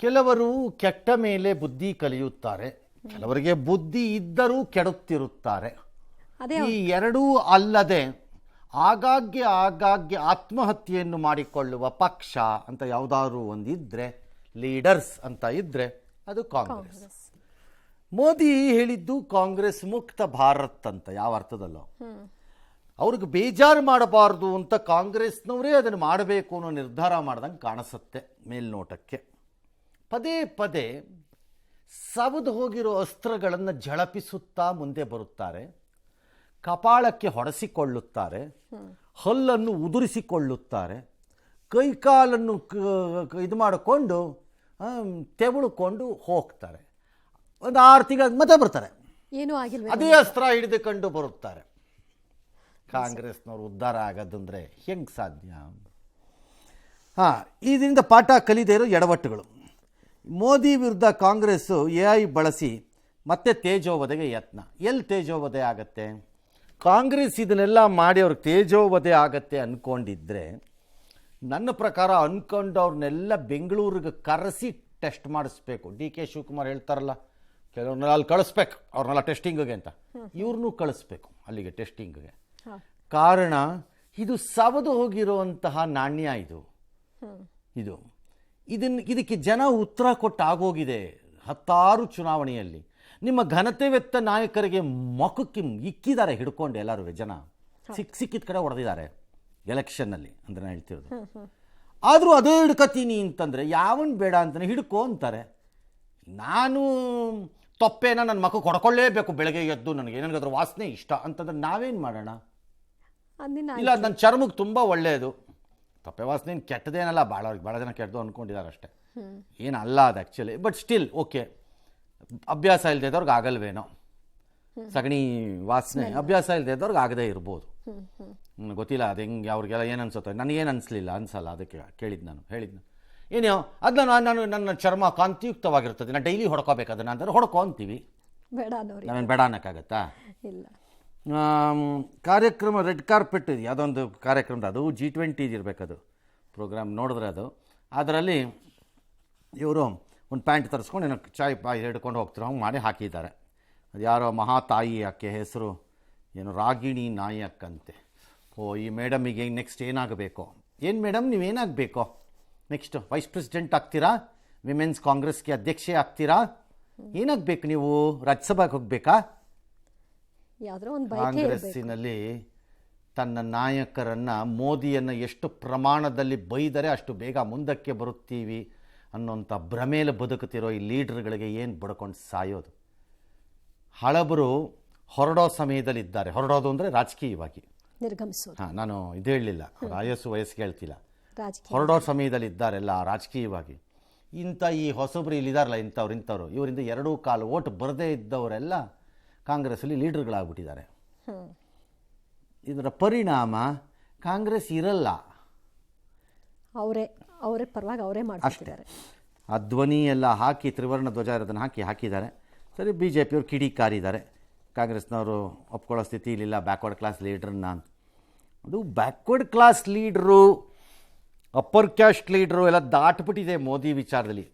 ಕೆಲವರು ಕೆಟ್ಟ ಮೇಲೆ ಬುದ್ಧಿ ಕಲಿಯುತ್ತಾರೆ, ಕೆಲವರಿಗೆ ಬುದ್ಧಿ ಇದ್ದರೂ ಕೆಡುತ್ತಿರುತ್ತಾರೆ. ಈ ಎರಡೂ ಅಲ್ಲದೆ ಆಗಾಗ್ಗೆ ಆತ್ಮಹತ್ಯೆಯನ್ನು ಮಾಡಿಕೊಳ್ಳುವ ಪಕ್ಷ ಅಂತ ಯಾವುದಾದ್ರೂ ಒಂದಿದ್ರೆ, ಲೀಡರ್ಸ್ ಅಂತ ಇದ್ರೆ ಅದು ಕಾಂಗ್ರೆಸ್. ಮೋದಿ ಹೇಳಿದ್ದು ಕಾಂಗ್ರೆಸ್ ಮುಕ್ತ ಭಾರತ್ ಅಂತ. ಯಾವ ಅರ್ಥದಲ್ಲೋ ಅವ್ರಿಗೆ ಬೇಜಾರು ಮಾಡಬಾರ್ದು ಅಂತ ಕಾಂಗ್ರೆಸ್ನವರೇ ಅದನ್ನು ಮಾಡಬೇಕು ಅನ್ನೋ ನಿರ್ಧಾರ ಮಾಡ್ದಂಗೆ ಕಾಣಿಸುತ್ತೆ ಮೇಲ್ನೋಟಕ್ಕೆ. ಪದೇ ಪದೇ ಸವದು ಹೋಗಿರೋ ಅಸ್ತ್ರಗಳನ್ನು ಝಳಪಿಸುತ್ತಾ ಮುಂದೆ ಬರುತ್ತಾರೆ, ಕಪಾಳಕ್ಕೆ ಹೊಡೆಸಿಕೊಳ್ಳುತ್ತಾರೆ, ಹಲ್ಲನ್ನು ಉದುರಿಸಿಕೊಳ್ಳುತ್ತಾರೆ, ಕೈಕಾಲನ್ನು ಇದು ಮಾಡಿಕೊಂಡು ತೆವಳುಕೊಂಡು ಹೋಗ್ತಾರೆ. ಒಂದು 6 ತಿಂಗಳು ಮತ್ತೆ ಬರ್ತಾರೆ, ಏನೂ ಆಗಿಲ್ಲ, ಅದೇ ಅಸ್ತ್ರ ಹಿಡಿದುಕೊಂಡು ಬರುತ್ತಾರೆ. ಕಾಂಗ್ರೆಸ್ನವ್ರು ಉದ್ಧಾರ ಆಗೋದಂದ್ರೆ ಹೆಂಗೆ ಸಾಧ್ಯ? ಇದರಿಂದ ಪಾಠ ಕಲಿದೇ ಇರೋ ಎಡವಟ್ಟುಗಳು. ಮೋದಿ ವಿರುದ್ಧ ಕಾಂಗ್ರೆಸ್ಸು AI ಬಳಸಿ ಮತ್ತೆ ತೇಜೋವಧೆಗೆ ಯತ್ನ. ಎಲ್ಲಿ ತೇಜೋವಧೆ ಆಗತ್ತೆ? ಕಾಂಗ್ರೆಸ್ ಇದನ್ನೆಲ್ಲ ಮಾಡಿ ಅವ್ರಿಗೆ ತೇಜೋವಧೆ ಆಗತ್ತೆ ಅಂದ್ಕೊಂಡಿದ್ರೆ, ನನ್ನ ಪ್ರಕಾರ ಅಂದ್ಕೊಂಡವ್ರನ್ನೆಲ್ಲ ಬೆಂಗಳೂರಿಗೆ ಕರೆಸಿ ಟೆಸ್ಟ್ ಮಾಡಿಸ್ಬೇಕು. DK ಶಿವಕುಮಾರ್ ಹೇಳ್ತಾರಲ್ಲ, ಕೆಲವ್ರನ್ನೆಲ್ಲ ಅಲ್ಲಿ ಕಳಿಸ್ಬೇಕು, ಅವ್ರನ್ನೆಲ್ಲ ಟೆಸ್ಟಿಂಗಿಗೆ ಅಂತ. ಇವ್ರನ್ನೂ ಕಳಿಸ್ಬೇಕು ಅಲ್ಲಿಗೆ ಟೆಸ್ಟಿಂಗಿಗೆ. ಕಾರಣ ಇದು ಸವದು ಹೋಗಿರುವಂತಹ ನಾಣ್ಯ. ಇದಕ್ಕೆ ಜನ ಉತ್ತರ ಕೊಟ್ಟಾಗೋಗಿದೆ 10 ಚುನಾವಣೆಯಲ್ಲಿ. ನಿಮ್ಮ ಘನತೆವೆತ್ತ ನಾಯಕರಿಗೆ ಮೊಖಕ್ಕೆ ಇಕ್ಕಿದ್ದಾರೆ ಹಿಡ್ಕೊಂಡು ಎಲ್ಲರೂ ಜನ. ಸಿಕ್ಕಿದ ಕಡೆ ಹೊಡೆದಿದ್ದಾರೆ ಎಲೆಕ್ಷನ್ನಲ್ಲಿ ಅಂದ್ರೆ ನಾನು ಹೇಳ್ತಿರೋದು. ಆದರೂ ಅದೇ ಹಿಡ್ಕತೀನಿ ಅಂತಂದರೆ ಯಾವನ್ ಬೇಡ ಅಂತಾನೆ ಹಿಡ್ಕೊ ಅಂತಾರೆ. ನಾನು ತೊಪ್ಪೇನ ನನ್ನ ಮಕ್ಕಳು ಹೊಡ್ಕೊಳ್ಳೇಬೇಕು ಬೆಳಗ್ಗೆ ಎದ್ದು, ನನಗದ್ರ ವಾಸನೆ ಇಷ್ಟ ಅಂತಂದ್ರೆ ನಾವೇನು ಮಾಡೋಣ? ಇಲ್ಲ, ನನ್ನ ಚರ್ಮಕ್ಕೆ ತುಂಬ ಒಳ್ಳೆಯದು. ತೊಪ್ಪೆ ವಾಸನೆ ಕೆಟ್ಟದೇನಲ್ಲ, ಭಾಳ ಜನ ಕೆಟ್ಟದು ಅಂದ್ಕೊಂಡಿದ್ದಾರೆ ಅಷ್ಟೇ, ಏನಲ್ಲ ಅದು ಆ್ಯಕ್ಚುಲಿ. ಬಟ್ ಸ್ಟಿಲ್ ಓಕೆ, ಅಭ್ಯಾಸ ಇಲ್ಲದೆ ಇದ್ದವ್ರಿಗೆ ಆಗಲ್ವೇನೋ. ಸಗಣಿ ವಾಸನೆ ಅಭ್ಯಾಸ ಇಲ್ಲದೆ ಇದ್ದವ್ರಿಗೆ ಆಗದೇ ಇರ್ಬೋದು, ಗೊತ್ತಿಲ್ಲ ಅದು ಹೆಂಗೆ ಅವ್ರಿಗೆಲ್ಲ ಏನು ಅನ್ಸುತ್ತೆ. ನನಗೇನು ಅನಿಸಲ್ಲ, ಅದಕ್ಕೆ ಹೇಳಿದ್ದು ಏನೋ ಅದು ನಾನು ನನ್ನ ಚರ್ಮ ಕಾಂತಿಯುಕ್ತವಾಗಿರ್ತದೆ, ನಾನು ಡೈಲಿ ಹೊಡ್ಕೋಬೇಕು ಅದನ್ನು ಅಂದರೆ ಹೊಡ್ಕೊ ಅಂತೀವಿ. ನಾವೇನು ಬೇಡ ಅನ್ನೋಕ್ಕಾಗತ್ತಾ? ಇಲ್ಲ. ಕಾರ್ಯಕ್ರಮ ರೆಡ್ ಕಾರ್ಪೆಟ್ ಇದೆ, ಯಾವುದೊಂದು ಕಾರ್ಯಕ್ರಮದ, ಅದು G20 ಇರಬೇಕದು ಪ್ರೋಗ್ರಾಮ್. ನೋಡಿದ್ರೆ ಅದರಲ್ಲಿ ಇವರು ಒಂದು ಪ್ಯಾಂಟ್ ತರಿಸ್ಕೊಂಡು ಏನೋ ಚಾಯ್ ಹಿಡ್ಕೊಂಡು ಹೋಗ್ತಾರೆ, ಹಂಗೆ ಮಾಡಿ ಹಾಕಿದ್ದಾರೆ. ಅದು ಯಾರೋ ಮಹಾತಾಯಿ, ಆಕೆ ಹೆಸರು ಏನು ರಾಗಿಣಿ ನಾಯಕ್ ಅಂತೆ. ಈ ಮೇಡಮಿಗೆ ನೆಕ್ಸ್ಟ್ ಏನಾಗಬೇಕು? ಏನು ಮೇಡಮ್ ನೀವೇನಾಗಬೇಕು ನೆಕ್ಸ್ಟ್? ವೈಸ್ ಪ್ರೆಸಿಡೆಂಟ್ ಆಗ್ತೀರಾ? ವಿಮೆನ್ಸ್ ಕಾಂಗ್ರೆಸ್ಗೆ ಅಧ್ಯಕ್ಷೆ ಆಗ್ತೀರಾ? ಏನಾಗಬೇಕು ನೀವು? ರಾಜ್ಯಸಭೆಗೆ ಹೋಗಬೇಕಾ? ಕಾಂಗ್ರೆಸ್ಸಿನಲ್ಲಿ ತನ್ನ ನಾಯಕರನ್ನು, ಮೋದಿಯನ್ನು ಎಷ್ಟು ಪ್ರಮಾಣದಲ್ಲಿ ಬೈದರೆ ಅಷ್ಟು ಬೇಗ ಮುಂದಕ್ಕೆ ಬರುತ್ತೀವಿ ಅನ್ನೋಂಥ ಭ್ರಮೇಲೆ ಬದುಕುತ್ತಿರೋ ಈ ಲೀಡರ್ಗಳಿಗೆ ಏನು ಬಡ್ಕೊಂಡು ಸಾಯೋದು? ಹಳಬರು ಹೊರಡೋ ಸಮಯದಲ್ಲಿದ್ದಾರೆ. ಹೊರಡೋದು ಅಂದರೆ ರಾಜಕೀಯವಾಗಿ ನಿರ್ಗಮಿಸೋದು. ನಾನು ಇದು ಹೇಳಲಿಲ್ಲ, ವಯಸ್ಸಿಗೆ ಹೇಳ್ತಿಲ್ಲ. ಹೊರಡೋ ಸಮಯದಲ್ಲಿದ್ದಾರೆಲ್ಲ ರಾಜಕೀಯವಾಗಿ. ಈ ಹೊಸಬ್ರು ಇಲ್ಲಿದ್ದಾರಲ್ಲ, ಇಂಥವ್ರು ಇವರಿಂದ 2.25 ಓಟ್ ಬರದೇ ಇದ್ದವರೆಲ್ಲ ಕಾಂಗ್ರೆಸ್ಸಲ್ಲಿ ಲೀಡರ್ಗಳಾಗ್ಬಿಟ್ಟಿದ್ದಾರೆ. ಇದರ ಪರಿಣಾಮ ಕಾಂಗ್ರೆಸ್ ಇರಲ್ಲ, ಅವರೇ ಪರವಾಗಿ ಅವರೇ ಮಾಡ್ತಿದ್ದಾರೆ. ಆ ಧ್ವನಿ ಎಲ್ಲ ಹಾಕಿ ತ್ರಿವರ್ಣ ಧ್ವಜ ಇರೋದನ್ನು ಹಾಕಿದ್ದಾರೆ. ಸರಿ, BJP ಅವರು ಕಿಡಿಕಾರಿದ್ದಾರೆ, ಕಾಂಗ್ರೆಸ್ನವರು ಒಪ್ಕೊಳ್ಳೋ ಸ್ಥಿತಿ ಇಲ್ಲಿಲ್ಲ ಬ್ಯಾಕ್ವರ್ಡ್ ಕ್ಲಾಸ್ ಲೀಡ್ರನ್ನ ಅಂತ. ಅದು ಬ್ಯಾಕ್ವರ್ಡ್ ಕ್ಲಾಸ್ ಲೀಡ್ರು, ಅಪ್ಪರ್ ಕ್ಯಾಸ್ಟ್ ಲೀಡ್ರು ಎಲ್ಲ ದಾಟ್ಬಿಟ್ಟಿದೆ ಮೋದಿ ವಿಚಾರದಲ್ಲಿ.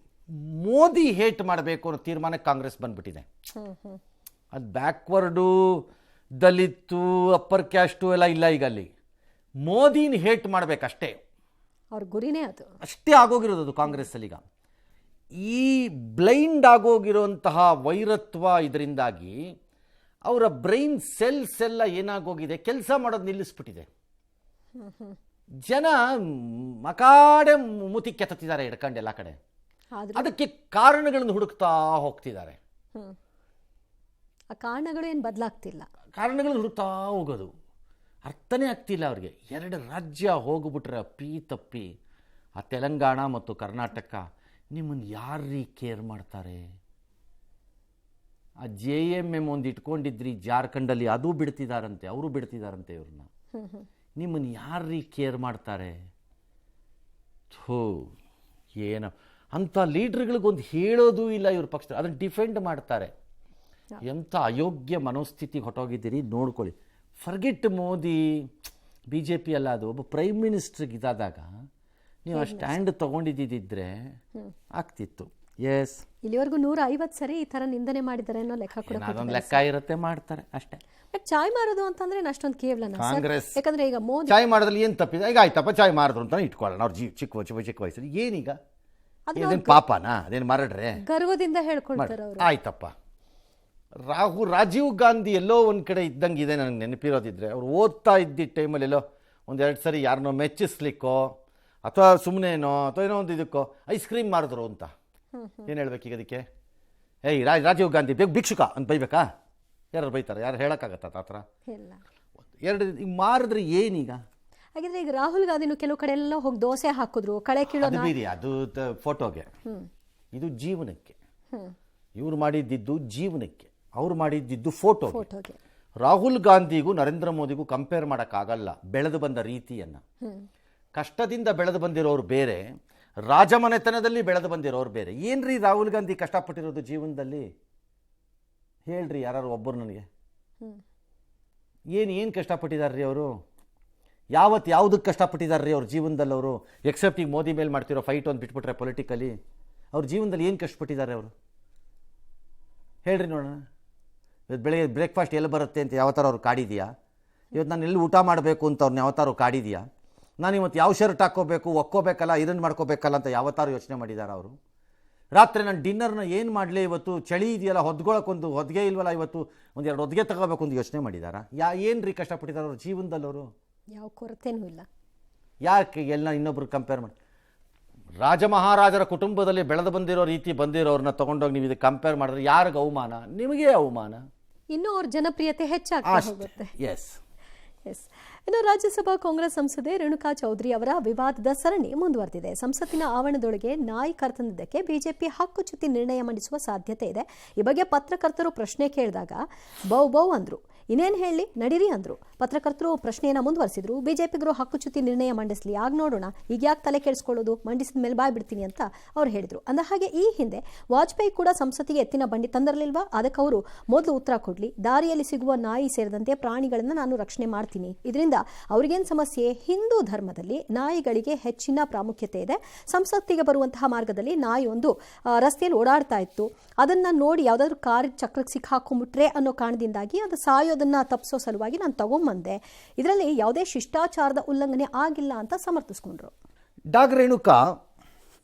ಮೋದಿ ಹೇಟ್ ಮಾಡಬೇಕು ಅನ್ನೋ ತೀರ್ಮಾನಕ್ಕೆ ಕಾಂಗ್ರೆಸ್ ಬಂದ್ಬಿಟ್ಟಿದೆ. ಅದು ಬ್ಯಾಕ್ವರ್ಡು, ದಲಿತು, ಅಪ್ಪರ್ ಕ್ಯಾಸ್ಟು ಎಲ್ಲ ಇಲ್ಲ. ಈಗ ಅಲ್ಲಿ ಮೋದಿನ ಹೇಟ್ ಮಾಡಬೇಕಷ್ಟೇ, ಅವ್ರ ಗುರಿನೇ ಅದು. ಅಷ್ಟೇ ಆಗೋಗಿರೋದು ಅದು ಕಾಂಗ್ರೆಸ್ಸಲ್ಲಿ. ಈಗ ಈ ಬ್ಲೈಂಡ್ ಆಗೋಗಿರುವಂತಹ ವೈರತ್ವ ಇದರಿಂದಾಗಿ ಅವರ ಬ್ರೈನ್ ಸೆಲ್ಸ್ ಎಲ್ಲ ಏನಾಗೋಗಿದೆ, ಕೆಲಸ ಮಾಡೋದು ನಿಲ್ಲಿಸ್ಬಿಟ್ಟಿದೆ. ಜನ ಮಕಾಡೆ ಮೂತಿ ಕೆತ್ತಿದ್ದಾರೆ ಹಿಡ್ಕೊಂಡು ಎಲ್ಲ ಕಡೆ. ಅದಕ್ಕೆ ಕಾರಣಗಳನ್ನು ಹುಡುಕ್ತಾ ಹೋಗ್ತಿದ್ದಾರೆ. ಆ ಕಾರಣಗಳು ಏನು ಬದಲಾಗ್ತಿಲ್ಲ, ಕಾರಣಗಳನ್ನು ಹುಡುಕ್ತಾ ಹೋಗೋದು ಅರ್ಥನೇ ಆಗ್ತಿಲ್ಲ ಅವ್ರಿಗೆ. 2 ರಾಜ್ಯ ಹೋಗ್ಬಿಟ್ರೆ ಅಪ್ಪಿ ತಪ್ಪಿ. ಆ ತೆಲಂಗಾಣ ಮತ್ತು ಕರ್ನಾಟಕ ನಿಮ್ಮನ್ನು ಯಾರೀ ಕೇರ್ ಮಾಡ್ತಾರೆ? ಆ JMM ಒಂದು ಇಟ್ಕೊಂಡಿದ್ರಿ ಜಾರ್ಖಂಡಲ್ಲಿ, ಅದು ಬಿಡ್ತಿದಾರಂತೆ, ಅವರು ಬಿಡ್ತಿದಾರಂತೆ ಇವ್ರನ್ನ. ನಿಮ್ಮನ್ನು ಯಾರೀ ಕೇರ್ ಮಾಡ್ತಾರೆ? ಏನೋ ಅಂಥ ಲೀಡ್ರ್ಗಳಿಗೊಂದು ಹೇಳೋದು ಇಲ್ಲ ಇವ್ರ ಪಕ್ಷ, ಅದನ್ನು ಡಿಫೆಂಡ್ ಮಾಡ್ತಾರೆ. ಎಂಥ ಅಯೋಗ್ಯ ಮನೋಸ್ಥಿತಿಗೆ ಹೊಟ್ಟೋಗಿದ್ದೀರಿ ನೋಡ್ಕೊಳ್ಳಿ. ಫರ್ಗೆಟ್ ಮೋದಿ, BJP ಅಲ್ಲ, ಅದು ಒಬ್ಬ ಪ್ರೈಮ್ ಮಿನಿಸ್ಟ್ರಿಗೆ ಇದಾದಾಗ ನೀವು ಆ ಸ್ಟ್ಯಾಂಡ್ ತೊಗೊಂಡಿದ್ದಿದ್ರೆ ಆಗ್ತಿತ್ತು. ಎಸ್, ಇಲ್ಲಿವರೆಗೂ 150 ಸರಿ ಈ ತರ ನಿಂದನೆ ಮಾಡಿದ್ದಾರೆ ಅನ್ನೋ ಲೆಕ್ಕ ಕೂಡ ಅದೊಂದು ಲೆಕ್ಕ ಇರುತ್ತೆ, ಮಾಡ್ತಾರೆ ಅಷ್ಟೇ. ಬಟ್ ಚಾಯ್ ಮಾರೋದು ಅಂತಂದ್ರೆ ಅಷ್ಟೊಂದು ಕೇವಲನ ಕಾಂಗ್ರೆಸ್ ಯಾಕಂದ್ರೆ ಈಗ ಮೋದಿ ಚಾಯ್ ಮಾಡಿದ್ರಲ್ಲಿ ಏನು ತಪ್ಪಿದೆ? ಈಗ ಆಯ್ತಪ್ಪ ಚಾಯ್ ಮಾಡಿದ್ರು ಅಂತ ಇಟ್ಕೊಳ್ಳೋಣ. ಅವ್ರು ಚಿಕ್ಕ ವಯಸ್ಸಲ್ಲಿ ಏನೀಗ ಇದೇನು ಪಾಪನಾ? ಅದೇನು ಮರಡ್ರೆ ಗರ್ವದಿಂದ ಹೇಳ್ಕೊಳ್ತಾರೆ ಅವರು. ಆಯ್ತಪ್ಪ, ರಾಜೀವ್ ಗಾಂಧಿ ಎಲ್ಲೋ ಒಂದು ಕಡೆ ಇದ್ದಂಗೆ ಇದೆ ನನಗೆ ನೆನಪಿರೋದಿದ್ರೆ. ಅವ್ರು ಓದ್ತಾ ಇದ್ದಿದ್ದ ಟೈಮಲ್ಲಿ ಎಲ್ಲೋ ಒಂದೆರಡು ಸರಿ ಯಾರನ್ನೋ ಮೆಚ್ಚಿಸ್ಲಿಕ್ಕೋ ಅಥವಾ ಸುಮ್ಮನೆನೋ ಅಥವಾ ಏನೋ ಒಂದು ಇದಕ್ಕೋ ಐಸ್ ಕ್ರೀಮ್ ಮಾರಿದ್ರು ಅಂತ. ಏನು ಹೇಳ್ಬೇಕೀಗ ಅದಕ್ಕೆ? ಏಯ್ ರಾಜೀವ್ ಗಾಂಧಿ ಭಿಕ್ಷುಕ ಅಂತ ಬೈಬೇಕಾ? ಯಾರು ಬೈತಾರೆ? ಯಾರು ಹೇಳೋಕ್ಕಾಗತ್ತ ಆ ಥರ? ಎರಡು ಈಗ ಮಾರಿದ್ರೆ ಏನೀಗ? ಹಾಗಿದ್ರೆ ಈಗ ರಾಹುಲ್ ಗಾಂಧಿನೂ ಕೆಲವು ಕಡೆ ಎಲ್ಲ ಹೋಗಿ ದೋಸೆ ಹಾಕಿದ್ರು, ಕಳೆ ಕೀಳೋ ಬೀರಿ ಅದು ಫೋಟೋಗೆ. ಇದು ಜೀವನಕ್ಕೆ. ಇವ್ರು ಮಾಡಿದ್ದಿದ್ದು ಜೀವನಕ್ಕೆ, ಅವ್ರು ಮಾಡಿದ್ದಿದ್ದು ಫೋಟೋಗೆ. ರಾಹುಲ್ ಗಾಂಧಿಗೂ ನರೇಂದ್ರ ಮೋದಿಗೂ ಕಂಪೇರ್ ಮಾಡೋಕ್ಕಾಗಲ್ಲ ಬೆಳೆದು ಬಂದ ರೀತಿಯನ್ನು. ಕಷ್ಟದಿಂದ ಬೆಳೆದು ಬಂದಿರೋರು ಬೇರೆ, ರಾಜಮನೆತನದಲ್ಲಿ ಬೆಳೆದು ಬಂದಿರೋರು ಬೇರೆ. ಏನ್ರಿ ರಾಹುಲ್ ಗಾಂಧಿ ಕಷ್ಟಪಟ್ಟಿರೋದು ಜೀವನದಲ್ಲಿ? ಹೇಳ್ರಿ ಯಾರು ಒಬ್ಬರು ನನಗೆ. ಏನು ಕಷ್ಟಪಟ್ಟಿದಾರ್ರಿ ಅವರು? ಯಾವುದಕ್ಕೆ ಕಷ್ಟಪಟ್ಟಿದಾರ್ರಿ ಅವ್ರ ಜೀವನದಲ್ಲಿ ಅವರು? ಎಕ್ಸೆಪ್ಟ್ ಈಗ ಮೋದಿ ಮೇಲೆ ಮಾಡ್ತಿರೋ ಫೈಟ್ ಒಂದು ಬಿಟ್ಬಿಟ್ರೆ ಪೊಲಿಟಿಕಲಿ, ಅವ್ರ ಜೀವನದಲ್ಲಿ ಏನು ಕಷ್ಟಪಟ್ಟಿದ್ದಾರೆ ಅವರು? ಹೇಳ್ರಿ ನೋಡೋಣ. ಇವತ್ತು ಬೆಳಗ್ಗೆ ಬ್ರೇಕ್ಫಾಸ್ಟ್ ಎಲ್ಲಿ ಬರುತ್ತೆ ಅಂತ ಯಾವ ಥರ ಅವ್ರು ಕಾಡಿದೆಯಾ? ಇವತ್ತು ನಾನು ಎಲ್ಲಿ ಊಟ ಮಾಡಬೇಕು ಅಂತ ಅವ್ರನ್ನ ಯಾವ ಥರ ಕಾಡಿದೆಯಾ? ನಾನು ಇವತ್ತು ಯಾವ ಶರ್ಟ್ ಹಾಕ್ಕೋಬೇಕು, ಒಕ್ಕೋಬೇಕಲ್ಲ, ಇದನ್ನು ಮಾಡ್ಕೋಬೇಕಲ್ಲ ಅಂತ ಯಾವ ಥರ ಯೋಚನೆ ಮಾಡಿದ್ದಾರೆ ಅವರು? ರಾತ್ರಿ ನಾನು ಡಿನ್ನರ್ನ ಏನು ಮಾಡಲಿ, ಇವತ್ತು ಚಳಿ ಇದೆಯಲ್ಲ, ಹೊದ್ಗೊಳಕ್ಕೊಂದು ಹೊದಿಗೆ ಇಲ್ವಲ್ಲ, ಇವತ್ತು ಒಂದೆರಡು ಹೊದಿಗೆ ತಗೋಬೇಕು ಅಂತ ಯೋಚನೆ ಮಾಡಿದಾರಾ? ಏನು ರೀ ಕಷ್ಟಪಟ್ಟಿದ್ದಾರೆ ಅವ್ರ ಜೀವನದಲ್ಲಿ ಅವರು? ಯಾವ ಕೊರತೆನೂ ಇಲ್ಲ. ಯಾಕೆ ಎಲ್ಲ ಇನ್ನೊಬ್ರು ಕಂಪೇರ್ ಮಾಡಿ? ರಾಜಮಹಾರಾಜರ ಕುಟುಂಬದಲ್ಲಿ ಬೆಳೆದು ಬಂದಿರೋ ರೀತಿ ಬಂದಿರೋರನ್ನ ತೊಗೊಂಡೋಗಿ ನೀವು ಇದಕ್ಕೆ ಕಂಪೇರ್ ಮಾಡಿದ್ರೆ ಯಾರಿಗೆ ಅವಮಾನ? ನಿಮಗೆ ಅವಮಾನ. ಇನ್ನೂ ಅವ್ರ ಜನಪ್ರಿಯತೆ ಹೆಚ್ಚಾಗ್ತಾ ಹೋಗುತ್ತೆ. ಎಸ್. ಇನ್ನು ರಾಜ್ಯಸಭಾ ಕಾಂಗ್ರೆಸ್ ಸಂಸದೆ ರೇಣುಕಾ ಚೌಧರಿ ಅವರ ವಿವಾದದ ಸರಣಿ ಮುಂದುವರೆದಿದೆ. ಸಂಸತ್ತಿನ ಆವರಣದೊಳಗೆ ನಾಯಿ ಕರೆತಂದಿದ್ದಕ್ಕೆ ಬಿಜೆಪಿ ಹಕ್ಕುಚ್ಯುತಿ ನಿರ್ಣಯ ಮಂಡಿಸುವ ಸಾಧ್ಯತೆ ಇದೆ. ಈ ಬಗ್ಗೆ ಪತ್ರಕರ್ತರು ಪ್ರಶ್ನೆ ಕೇಳಿದಾಗ ಬೌ ಅಂದ್ರು. ಇನ್ನೇನು ಹೇಳಿ ನಡೀರಿ ಅಂದ್ರು. ಪತ್ರಕರ್ತರು ಪ್ರಶ್ನೆಯನ್ನು ಮುಂದುವರೆಸಿದ್ರು. ಬಿಜೆಪಿಗರು ಹಕ್ಕುಚ್ಯುತಿ ನಿರ್ಣಯ ಮಂಡಿಸಲಿ, ಆಗ ನೋಡೋಣ, ಈಗ ಯಾಕೆ ತಲೆ ಕೆಡಿಸ್ಕೊಳ್ಳೋದು, ಮಂಡಿಸಿದ ಮೇಲೆ ಬಾಯ್ ಬಿಡ್ತೀನಿ ಅಂತ ಅವ್ರು ಹೇಳಿದ್ರು. ಅಂದ ಹಾಗೆ ಈ ಹಿಂದೆ ವಾಜಪೇಯಿ ಕೂಡ ಸಂಸತ್ತಿಗೆ ಎತ್ತಿನ ಬಂಡಿ ತಂದಿರಲಿಲ್ವಾ? ಅದಕ್ಕೆ ಅವರು ಮೊದಲು ಉತ್ತರ ಕೊಡ್ಲಿ. ದಾರಿಯಲ್ಲಿ ಸಿಗುವ ನಾಯಿ ಸೇರಿದಂತೆ ಪ್ರಾಣಿಗಳನ್ನು ನಾನು ರಕ್ಷಣೆ ಮಾಡ್ತೀನಿ, ಇದರಿಂದ ಅವ್ರಿಗೇನು ಸಮಸ್ಯೆ? ಹಿಂದೂ ಧರ್ಮದಲ್ಲಿ ನಾಯಿಗಳಿಗೆ ಹೆಚ್ಚಿನ ಪ್ರಾಮುಖ್ಯತೆ ಇದೆ. ಸಂಸತ್ತಿಗೆ ಬರುವಂತಹ ಮಾರ್ಗದಲ್ಲಿ ನಾಯಿ ಒಂದು ರಸ್ತೆಯಲ್ಲಿ ಓಡಾಡ್ತಾ ಇತ್ತು. ಅದನ್ನ ನೋಡಿ ಯಾವುದಾದ್ರೂ ಕಾರ್ ಚಕ್ರಕ್ಕೆ ಸಿಕ್ಕಾಕೊಂಡ್ಬಿಟ್ರೆ ಅನ್ನೋ ಕಾರಣದಿಂದಾಗಿ ಅದು ಸಾಯೋದನ್ನ ತಪ್ಪಿಸೋ ಸಲುವಾಗಿ ನಾನು ತಗೊಂಬಂದೆ. ಇದರಲ್ಲಿ ಯಾವುದೇ ಶಿಷ್ಟಾಚಾರದ ಉಲ್ಲಂಘನೆ ಆಗಿಲ್ಲ ಅಂತ ಸಮರ್ಥಿಸ್ಕೊಂಡ್ರು. ಡಾಗ್ ರೇಣುಕಾ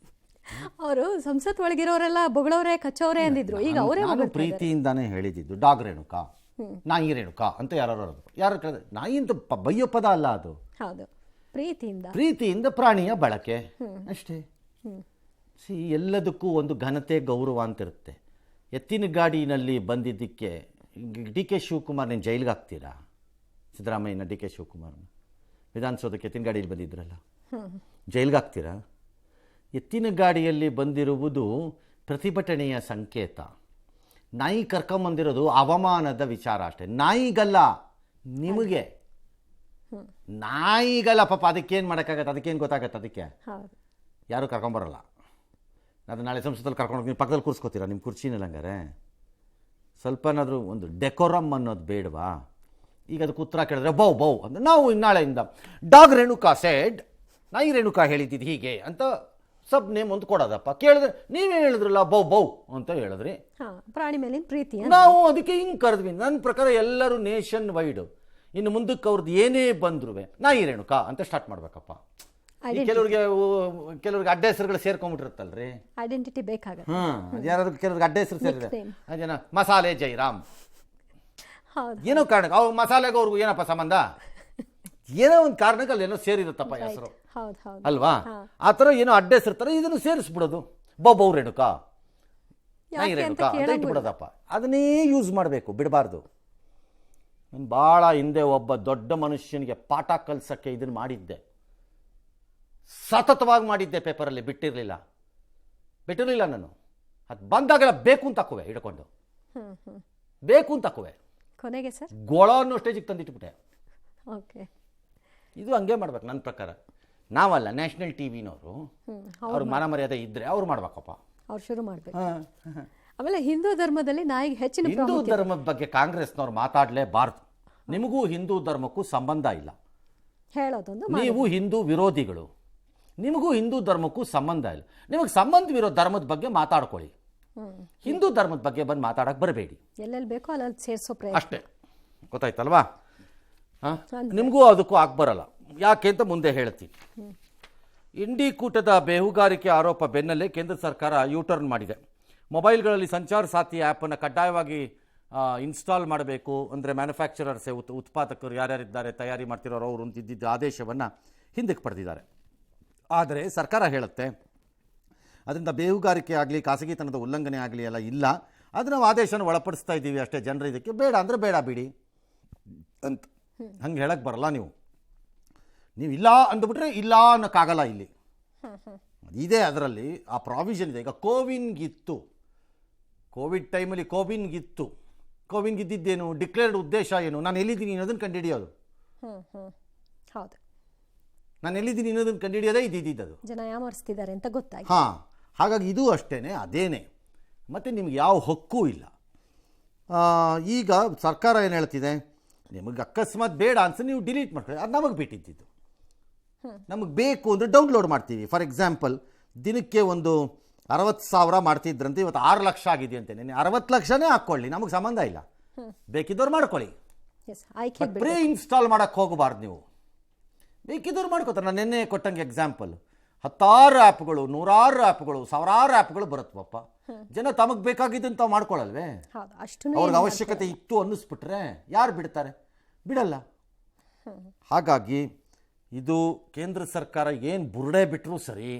ಅವರು ಸಂಸತ್ ಒಳಗಿರೋರೆಲ್ಲ ಬೊಗಳವ್ರೆ ಕಚ್ಚೋರೆ ಅಂದಿದ್ರು. ಈಗ ಅವರೇ ಪ್ರೀತಿಯಿಂದಾನೇ ಹೇಳಿದ್ದು ಡಾಗ್ ರೇಣುಕಾ, ನಾಯಿ ರೇಣುಕಾ ಅಂತ ಯಾರು ಕೇಳಿದ್ರೆ, ನಾಯಿ ಅಂತ ಬಯ್ಯೋ ಪದ ಅಲ್ಲ ಅದು. ಹೌದು, ಪ್ರೀತಿಯಿಂದ ಪ್ರಾಣಿಯ ಬಳಕೆ ಅಷ್ಟೇ. ಎಲ್ಲದಕ್ಕೂ ಒಂದು ಘನತೆ, ಗೌರವ ಅಂತಿರುತ್ತೆ. ಎತ್ತಿನ ಗಾಡಿನಲ್ಲಿ ಬಂದಿದ್ದಕ್ಕೆ ಡಿ ಕೆ ಶಿವಕುಮಾರ್ ನೀನು ಜೈಲಿಗೆ ಹಾಕ್ತೀರಾ? ಸಿದ್ದರಾಮಯ್ಯನ ಡಿ ಕೆ ಶಿವಕುಮಾರ್ನ ವಿಧಾನಸೌಧಕ್ಕೆ ಎತ್ತಿನ ಗಾಡಿಯಲ್ಲಿ ಬಂದಿದ್ರಲ್ಲ, ಜೈಲಿಗೆ ಹಾಕ್ತೀರಾ? ಎತ್ತಿನ ಗಾಡಿಯಲ್ಲಿ ಬಂದಿರುವುದು ಪ್ರತಿಭಟನೆಯ ಸಂಕೇತ. ನಾಯಿ ಕರ್ಕೊಂಬಂದಿರೋದು ಅವಮಾನದ ವಿಚಾರ ಅಷ್ಟೇ. ನಾಯಿಗಲ್ಲ, ನಿಮಗೆ. ನಾಯಿಗಲ್ಲ ಪಾಪ, ಅದಕ್ಕೇನು ಮಾಡೋಕ್ಕಾಗತ್ತೆ? ಅದಕ್ಕೇನು ಗೊತ್ತಾಗತ್ತೆ? ಅದಕ್ಕೆ ಯಾರು ಕರ್ಕೊಂಬರಲ್ಲ. ಅದು ನಾಳೆ ಸಂಸದಲ್ಲಿ ಕರ್ಕೊಂಡು ನೀವು ಪಕ್ಕದಲ್ಲಿ ಕೂರಿಸ್ಕೋತೀರಾ ನಿಮ್ಮ ಕುರ್ಚಿನಲ್ಲಿ? ಹಂಗಾರೆ ಸ್ವಲ್ಪನಾದರೂ ಒಂದು ಡೆಕೋರಮ್ ಅನ್ನೋದು ಬೇಡವಾ? ಈಗ ಅದಕ್ಕೆ ಉತ್ತರ ಕೇಳಿದ್ರೆ ಬೌ ಅಂದರೆ ನಾವು ನಾಳೆಯಿಂದ ಡಾಗ್ ರೇಣುಕಾ ಸೆಡ್, ನಾಯಿ ರೇಣುಕಾ ಹೇಳಿದ್ದು ಹೀಗೆ ಅಂತ ಸಬ್ ನೇಮ್ ಒಂದು ಕೊಡೋದಪ್ಪ. ಕೇಳಿದ್ರೆ ನೀವೇ ಹೇಳಿದ್ರಲ್ಲ ಬೌ ಅಂತ ಹೇಳಿದ್ರಿ, ಪ್ರಾಣಿ ಮೇಲಿನ ಪ್ರೀತಿ, ನಾವು ಅದಕ್ಕೆ ಹಿಂಗೆ ಕರೆದ್ವಿ. ನನ್ನ ಪ್ರಕಾರ ಎಲ್ಲರೂ ನೇಷನ್ ವೈಡ್ ಇನ್ನು ಮುಂದಕ್ಕೆ ಅವ್ರದ್ದು ಏನೇ ಬಂದ್ರು ನಾಯಿ ರೇಣುಕಾ ಅಂತ ಸ್ಟಾರ್ಟ್ ಮಾಡ್ಬೇಕಪ್ಪ. ಕೆಲವ್ರಿಗೆ ಅಡ್ಡ ಹೆಸರುಗಳು ಸೇರ್ಕೊಂಡ್ಬಿಟ್ಟಿರುತ್ತಲ್ರಿ, ಐಡೆಂಟಿಟಿ ಬೇಕಾಗುತ್ತೆ. ಯಾರು ಕೆಲವ್ರಿಗೆ ಅಡ್ಡ ಹೆಸರು ಸೇರಿದ್ರೆ ಅದೇನ ಮಸಾಲೆ ಜೈರಾಮ್, ಏನೋ ಕಾರಣಕ್ಕೆ ಅವ್ರು ಮಸಾಲೆಗೆ ಅವ್ರಿಗೂ ಏನಪ್ಪ ಸಂಬಂಧ? ಏನೋ ಒಂದು ಕಾರಣಕ್ಕೆ ಅಲ್ಲಿ ಏನೋ ಸೇರಿರುತ್ತಪ್ಪ ಹೆಸರು, ಅಲ್ವಾ? ಆ ಥರ ಏನೋ ಅಡ್ಡ ಹೆಸರು ಇದನ್ನು ಸೇರಿಸ್ಬಿಡೋದು, ಬೌ ರೇಣುಕಾ, ನಾಯಿ ರೇಣುಕಾ ಅಂತ ಇಟ್ಬಿಡೋದಪ್ಪ. ಅದನ್ನೇ ಯೂಸ್ ಮಾಡಬೇಕು, ಬಿಡಬಾರ್ದು. ನಾನು ಭಾಳ ಹಿಂದೆ ಒಬ್ಬ ದೊಡ್ಡ ಮನುಷ್ಯನಿಗೆ ಪಾಠ ಕಲ್ಸಕ್ಕೆ ಇದನ್ನು ಮಾಡಿದ್ದೆ, ಸತತವಾಗಿ ಮಾಡಿದ್ದೆ. ಪೇಪರಲ್ಲಿ ಬಿಟ್ಟಿರಲಿಲ್ಲ ನಾನು. ಅದು ಬಂದಾಗೆಲ್ಲ ಬೇಕು ಅಂತ ಹಾಕುವೆ, ಹಿಡ್ಕೊಂಡು ಬೇಕು ಅಂತ ಹಾಕುವೆ, ಕೊನೆಗೆ ಸರ್ ಗೋಳ ಅನ್ನೋ ಸ್ಟೇಜಿಗೆ ತಂದಿಟ್ಬಿಟ್ಟೆ. ಓಕೆ, ಇದು ಹಂಗೆ ಮಾಡ್ಬೇಕು ನನ್ನ ಪ್ರಕಾರ. ನಾವಲ್ಲ, ನ್ಯಾಷನಲ್ ಟಿವಿನವರು ಅವ್ರಿಗೆ ಮಾನ ಮರ್ಯಾದೆ ಇದ್ರೆ ಅವ್ರು ಮಾಡ್ಬೇಕಪ್ಪ, ಅವ್ರು ಶುರು ಮಾಡಬೇಕು. ಆಮೇಲೆ ಹಿಂದೂ ಧರ್ಮದಲ್ಲಿ ನಾಯಿಗೆ ಹೆಚ್ಚಿನ ಹಿಂದೂ ಧರ್ಮದ ಬಗ್ಗೆ ಕಾಂಗ್ರೆಸ್ನವ್ರು ಮಾತಾಡಲೇಬಾರ್ದು. ನಿಮಗೂ ಹಿಂದೂ ಧರ್ಮಕ್ಕೂ ಸಂಬಂಧ ಇಲ್ಲ, ಹೇಳೋದೊಂದು. ನೀವು ಹಿಂದೂ ವಿರೋಧಿಗಳು. ನಿಮಗೂ ಹಿಂದೂ ಧರ್ಮಕ್ಕೂ ಸಂಬಂಧ ಇಲ್ಲ. ನಿಮಗೆ ಸಂಬಂಧವಿರೋ ಧರ್ಮದ ಬಗ್ಗೆ ಮಾತಾಡ್ಕೊಳ್ಳಿ, ಹಿಂದೂ ಧರ್ಮದ ಬಗ್ಗೆ ಬಂದು ಮಾತಾಡಕ್ಕೆ ಬರಬೇಡಿ. ಎಲ್ಲೆಲ್ಲಿ ಬೇಕೋ ಅಲ್ಲಲ್ಲಿ ಸೇರಿಸೋ ಪ್ರಯತ್ನ ಅಷ್ಟೇ, ಗೊತ್ತಾಯ್ತಲ್ವಾ? ನಿಮಗೂ ಅದಕ್ಕೂ ಬರಲ್ಲ. ಯಾಕೆ ಅಂತ ಮುಂದೆ ಹೇಳ್ತೀನಿ. ಇಂಡಿ ಕೂಟದ ಬೇಹುಗಾರಿಕೆ ಆರೋಪ ಬೆನ್ನಲ್ಲೇ ಕೇಂದ್ರ ಸರ್ಕಾರ ಯೂಟರ್ನ್ ಮಾಡಿದೆ. ಮೊಬೈಲ್ಗಳಲ್ಲಿ ಸಂಚಾರ್ ಸಾಥಿ ಆ್ಯಪನ್ನು ಕಡ್ಡಾಯವಾಗಿ ಇನ್ಸ್ಟಾಲ್ ಮಾಡಬೇಕು ಅಂದರೆ ಮ್ಯಾನುಫ್ಯಾಕ್ಚರರ್ಸೇ ಉತ್ಪಾದಕರು ಯಾರ್ಯಾರಿದ್ದಾರೆ ತಯಾರಿ ಮಾಡ್ತಿರೋರು ಅವರು ಅಂತಿದ್ದ ಆದೇಶವನ್ನು ಹಿಂದಕ್ಕೆ ಪಡೆದಿದ್ದಾರೆ. ಆದರೆ ಸರ್ಕಾರ ಹೇಳುತ್ತೆ ಅದರಿಂದ ಬೇಹುಗಾರಿಕೆ ಆಗಲಿ ಖಾಸಗಿತನದ ಉಲ್ಲಂಘನೆ ಆಗಲಿ ಎಲ್ಲ ಇಲ್ಲ, ಅದು ನಾವು ಆದೇಶನ ಒಳಪಡಿಸ್ತಾ ಇದ್ದೀವಿ ಅಷ್ಟೇ, ಜನರು ಇದಕ್ಕೆ ಬೇಡ ಅಂದರೆ ಬೇಡ ಬಿಡಿ ಅಂತ ಹಂಗೆ ಹೇಳಕ್ಕೆ ಬರಲ್ಲ. ನೀವು ಇಲ್ಲ ಅಂದ್ಬಿಟ್ರೆ ಇಲ್ಲ ಅನ್ನೋಕ್ಕಾಗಲ್ಲ. ಇಲ್ಲಿ ಇದೆ, ಅದರಲ್ಲಿ ಆ ಪ್ರಾವಿಷನ್ ಇದೆ. ಈಗ ಕೋವಿನ್ಗಿತ್ತು, ಕೋವಿಡ್ ಟೈಮಲ್ಲಿ ಕೋವಿನ್ಗಿತ್ತು. ಕೋವಿನ್ಗಿದ್ದೇನು, ಡಿಕ್ಲೇರ್ಡ್ ಉದ್ದೇಶ ಏನು, ನಾನು ಎಲ್ಲಿದ್ದೀನಿ ಅನ್ನೋದನ್ನು ಕಂಡುಹಿಡಿಯೋದು. ಹೌದು, ನಾನು ಎಲ್ಲಿದ್ದೀನಿ ಅನ್ನೋದನ್ನು ಕಂಡುಹಿಡಿಯೋದೇ ಇದ್ದಿದ್ದದು. ಜನ ಯಾಮರಿಸ್ತಿದ್ದಾರೆ ಅಂತ ಗೊತ್ತಾಗಿ. ಹಾಂ, ಹಾಗಾಗಿ ಇದು ಅಷ್ಟೇ, ಅದೇನೆ. ಮತ್ತು ನಿಮ್ಗೆ ಯಾವ ಹಕ್ಕೂ ಇಲ್ಲ. ಈಗ ಸರ್ಕಾರ ಏನು ಹೇಳ್ತಿದೆ, ನಿಮಗೆ ಅಕಸ್ಮಾತ್ ಬೇಡ ಅನ್ಸ ನೀವು ಡಿಲೀಟ್ ಮಾಡ್ಕೊಳ್ಳಿ, ಅದು ನಮಗೆ ಬಿಟ್ಟಿದ್ದು. ನಮಗೆ ಬೇಕು ಅಂದರೆ ಡೌನ್ಲೋಡ್ ಮಾಡ್ತೀವಿ. ಫಾರ್ ಎಕ್ಸಾಂಪಲ್, ದಿನಕ್ಕೆ ಒಂದು 60,000 ಮಾಡ್ತಿದ್ರಂತೆ, ಇವತ್ತು 6 ಲಕ್ಷ ಆಗಿದೆ ಅಂತೆ. 60 ಲಕ್ಷನೇ ಹಾಕ್ಕೊಳ್ಳಿ, ನಮಗೆ ಸಂಬಂಧ ಇಲ್ಲ. ಬೇಕಿದ್ದವ್ರು ಮಾಡ್ಕೊಳ್ಳಿ, ಪ್ರೀ ಇನ್ಸ್ಟಾಲ್ ಮಾಡೋಕ್ಕೆ ಹೋಗಬಾರ್ದು. ನೀವು ಬೇಕಿದ್ದವ್ರು ಮಾಡ್ಕೋತಾರೆ. ನಾನು ನಿನ್ನೆ ಕೊಟ್ಟಂಗೆ ಎಕ್ಸಾಂಪಲ್, 10 ಆ್ಯಪ್ಗಳು, 100 ಆ್ಯಪ್ಗಳು, 1000 ಆ್ಯಪ್ಗಳು ಬರುತ್ತವಪ್ಪ. ಜನ ತಮಗೆ ಬೇಕಾಗಿದ್ದಂತ ತಾವು ಮಾಡ್ಕೊಳ್ಳಲ್ವೇ? ಅವ್ರಿಗೆ ಅವಶ್ಯಕತೆ ಇತ್ತು ಅನ್ನಿಸ್ಬಿಟ್ರೆ ಯಾರು ಬಿಡ್ತಾರೆ? ಬಿಡಲ್ಲ. ಹಾಗಾಗಿ ಇದು ಕೇಂದ್ರ ಸರ್ಕಾರ ಏನು ಬುರುಡೆ ಬಿಟ್ಟರೂ ಸರಿ,